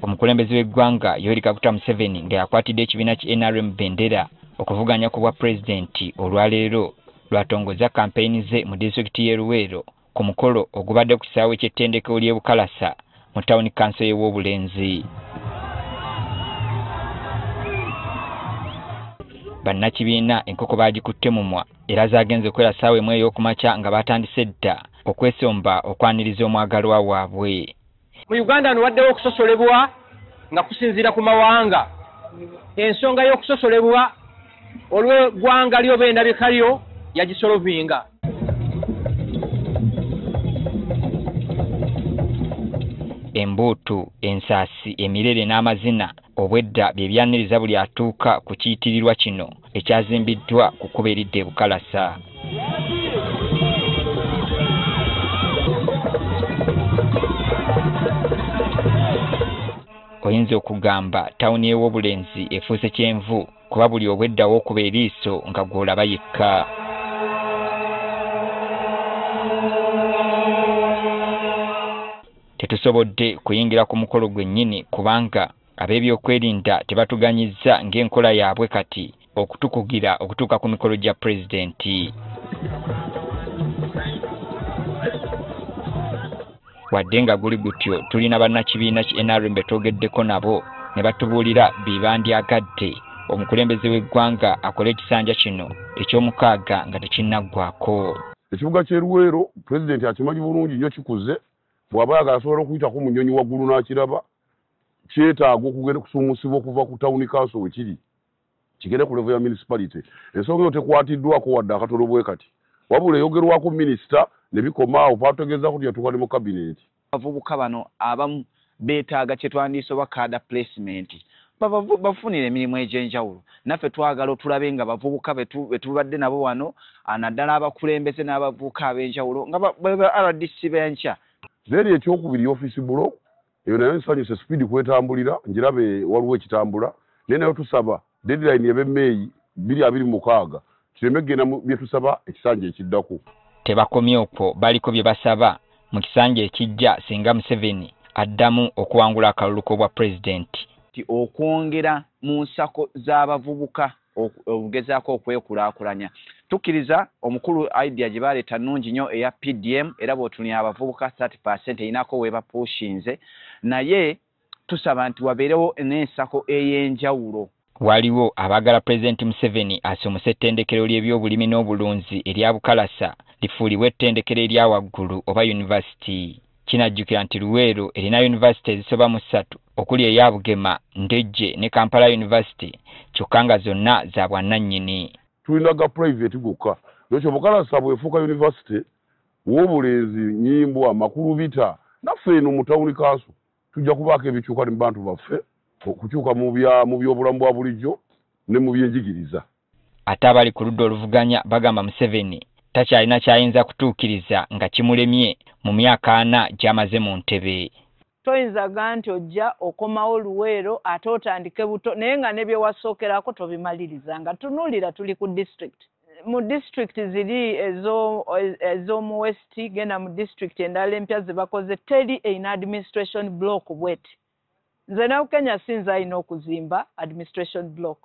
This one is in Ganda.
Omukulembeze w'eggwanga Yoweri Kaguta Museveni nga yakwatidde ekibiina ki NRM bendera okuvuganya ku bwa pulezidenti olwaleero lwatongoza kampeyini ze mu disitulikiti y'e Luweero ku mukolo ogubadde ku kisaawe ky'ettendekero ly'e Bukalasa mu tawuni kanso y'e Woobulenzi. Bannakibiina enkoko baagikutte mumwa era zaagenze okwera ssaawa emu ey'okumakya nga batandise dda okwesomba okwaniriza omwagalwa waabwe. Mu Uganda nwaddewo okusosolebwa nga kusinziira ku mawanga. Ensonga y'okusosolebwa olw'eggwanga lyoba endabika lyo yagisolovinga. Embuutu, ensaasi, emirere n'amazina obwedda bye byaniriza buli atuuka ku kiyitirirwa kino ekyazimbiddwa ku kkubo eridda e Bukalasa. Oyinza okugamba tawuni y'e Woobulenzi efuuse kyenvu kuba buli obwedda w'okuba eriiso nga gw'olaba yekka. Tetusobodde kuyingira ku mukolo gwennyini kubanga ab'ebyokwerinda tebatuganyizza ng'enkola yaabwe kati okutukugira okutuuka ku mikolo gya pulezidenti. Wadde nga guli gutyo tulina bannakibiina ki NRM betwogeddeko nabo ne batubuulira bibandyagadde omukulembeze w'eggwanga akole ekisanja kino eky'omukaaga nga tekinnaggwako. Ekibuga ky'e Luweero pulezidenti akimanyi bulungi nnyo kikuze bw'aba ayagala asobola okuyitako mu nnyonyi waggulu n'akiraba kyetaaga okugenda kusuumusibwa okuva ku tawuni kanso we kiri kigende ku levo ya municipality. Ensonga eyo tekwatiddwako wadde akatono bwe kati wabula eyogerwako minisita ne bikoma awo bategeeza kuti yatuuka ne mu kabineeti. Abavubuka bano abamu beetaaga kye twandiise oba kaada placement bafunire emirimu egy'enjawulo. Naffe twagala otulabe nga bavubuka betubadde nabo wano naddala abakulembeze n'abavubuka ab'enjawulo nga RDC b'enkya. Zeri ekyokubiri office block eyo nayo nsanyuse speed kwetambulira njirabe waliwo ekitambula naye nayo tusaba deadline ebe May 2026 kireme kugenda bye tusaba ekisanja ekiddako. Tebakomye okwo baliko bye basaba mu kisanja ekijja singa Museveni addamu okuwangula akalulu k'obwa pulezidenti. Okwongera mu nsako z'abavubuka okugezaako okwekulaakulanya. Tukkiriza omukulu idea gye baleeta nnungi nnyo eya PDM era bw'otunia abavubuka 30% eyinako we bapushinze naye tusaba nti wabeerewo n'ensako ey'enjawulo. Waliwo abaagala pulezidenti Museveni asomose ettendekero ly'ebyobulimi n'obulunzi erya Bukalasa lifuulibwe ettendekero erya waggulu oba yunivasite. Kinajjukira nti Luweero erina yunivasite ezisoba mu 3 okuli eya Bugema, Ndejje ne Kampala University kyokka nga zonna za bwannannyini. Tulinaga private gokka ekyo Bukalasa bwefuuka yunivasite Woobulenzi, Nyimbwa, Makulubita naffe eno mu tawuni kanso tujja kubaako ebikyuka mu bantu baffe okukyuka mu byobulamu bwa bulijjo ne mu byenjigiriza. Ate abali ku ludda oluvuganya bagamba Museveni takyalina kyayinza kutuukiriza nga kimulemye mu myaka 4 gy'amaze mu ntebe. Toyinzaga nti ojja okomawo Luweero ate otandike buto naye nga ne bye wasookerako tobimaliriza nga tunuulira tuli ku district. Mu district ziri ez'omu West genda mu district endala empya ze bakoze teri eyina administration block bweti. Nze nawe Kenya sinza ayina okuzimba administration block.